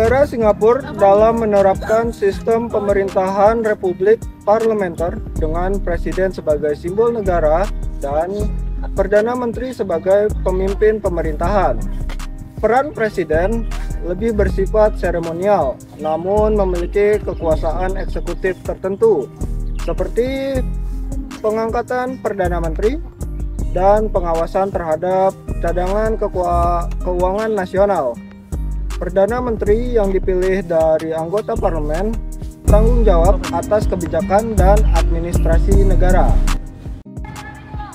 Negara Singapura dalam menerapkan sistem pemerintahan republik parlementer dengan presiden sebagai simbol negara dan Perdana Menteri sebagai pemimpin pemerintahan. Peran presiden lebih bersifat seremonial, namun memiliki kekuasaan eksekutif tertentu, seperti pengangkatan Perdana Menteri dan pengawasan terhadap cadangan keuangan nasional. Perdana Menteri yang dipilih dari anggota parlemen tanggung jawab atas kebijakan dan administrasi negara.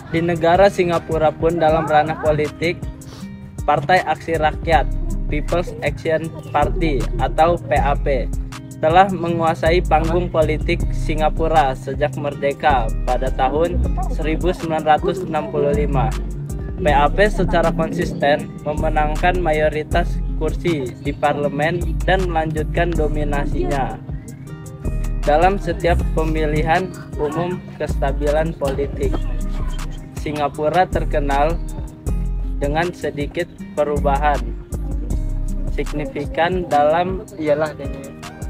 Di negara Singapura pun dalam ranah politik, Partai Aksi Rakyat People's Action Party atau PAP telah menguasai panggung politik Singapura sejak merdeka pada tahun 1965. PAP secara konsisten memenangkan mayoritas kursi di parlemen dan melanjutkan dominasinya dalam setiap pemilihan umum. Kestabilan politik Singapura terkenal dengan sedikit perubahan signifikan dalam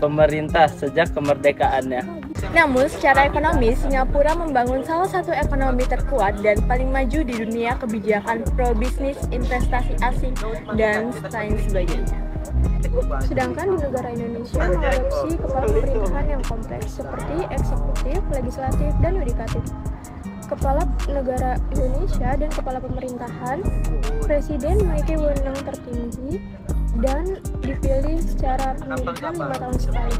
pemerintah sejak kemerdekaannya. Namun secara ekonomi, Singapura membangun salah satu ekonomi terkuat dan paling maju di dunia kebijakan pro-bisnis, investasi asing, dan lain sebagainya. Sedangkan di negara Indonesia mengadopsi kepala pemerintahan yang kompleks seperti eksekutif, legislatif, dan yudikatif. Kepala negara Indonesia dan kepala pemerintahan, presiden memiliki wewenang tertinggi dan dipilih secara pemilihan 5 tahun sekali.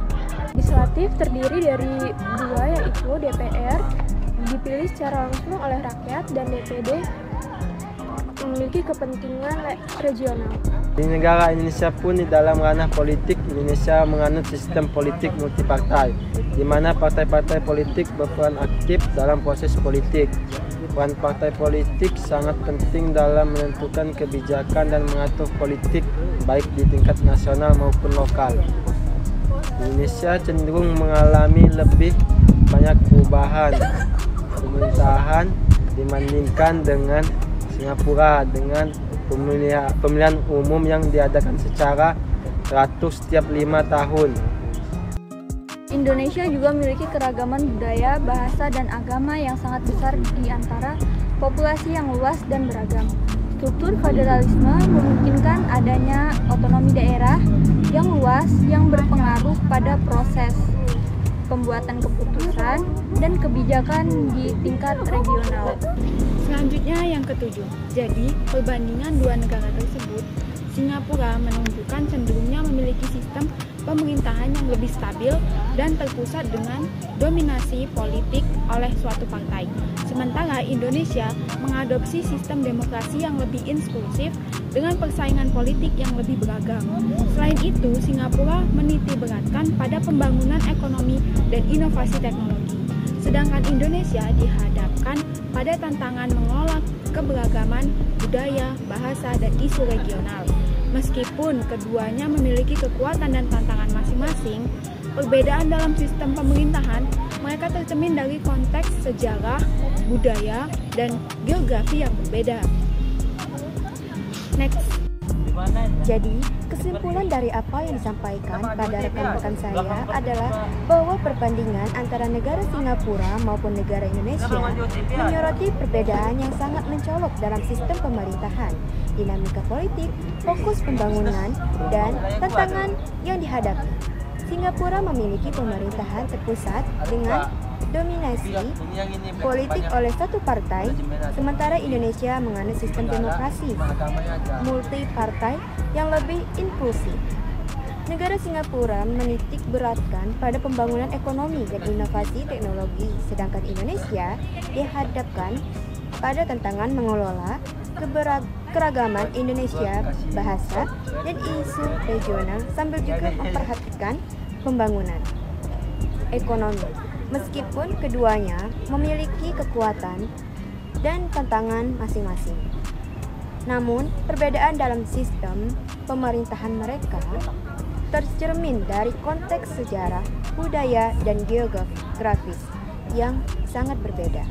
Legislatif terdiri dari dua, yaitu DPR dipilih secara langsung oleh rakyat dan DPD memiliki kepentingan regional. Di negara Indonesia pun di dalam ranah politik, Indonesia menganut sistem politik multipartai, di mana partai-partai politik berperan aktif dalam proses politik. Peran partai politik sangat penting dalam menentukan kebijakan dan mengatur politik baik di tingkat nasional maupun lokal. Indonesia cenderung mengalami lebih banyak perubahan pemerintahan dibandingkan dengan Singapura dengan pemilihan umum yang diadakan secara teratur setiap 5 tahun. Indonesia juga memiliki keragaman budaya, bahasa, dan agama yang sangat besar di antara populasi yang luas dan beragam. Struktur federalisme memungkinkan adanya otonomi daerah yang luas yang berpengaruh pada proses pembuatan keputusan dan kebijakan di tingkat regional. Selanjutnya yang ketujuh, jadi perbandingan dua negara tersebut, Singapura menunjukkan cenderungnya memiliki sistem pemerintahan yang lebih stabil dan terpusat dengan dominasi politik oleh suatu partai. Sementara Indonesia mengadopsi sistem demokrasi yang lebih inklusif dengan persaingan politik yang lebih beragam. Selain itu, Singapura menitiberatkan pada pembangunan ekonomi dan inovasi teknologi. Sedangkan Indonesia dihadapkan pada tantangan mengelola keberagaman budaya, bahasa, dan isu regional. Meskipun keduanya memiliki kekuatan dan tantangan masing-masing, perbedaan dalam sistem pemerintahan mereka tercermin dari konteks sejarah, budaya, dan geografi yang berbeda. Next. Jadi, kesimpulan dari apa yang disampaikan pada rekan-rekan saya adalah bahwa perbandingan antara negara Singapura maupun negara Indonesia menyoroti perbedaan yang sangat mencolok dalam sistem pemerintahan, dinamika politik, fokus pembangunan, dan tantangan yang dihadapi. Singapura memiliki pemerintahan terpusat dengan dominasi politik oleh satu partai, sementara Indonesia menganut sistem demokrasi multi-partai yang lebih inklusif. Negara Singapura menitik beratkan pada pembangunan ekonomi dan inovasi teknologi, sedangkan Indonesia dihadapkan pada tantangan mengelola keragaman Indonesia, bahasa, dan isu regional sambil juga memperhatikan pembangunan ekonomi. Meskipun keduanya memiliki kekuatan dan tantangan masing-masing, namun perbedaan dalam sistem pemerintahan mereka tercermin dari konteks sejarah, budaya, dan geografis yang sangat berbeda.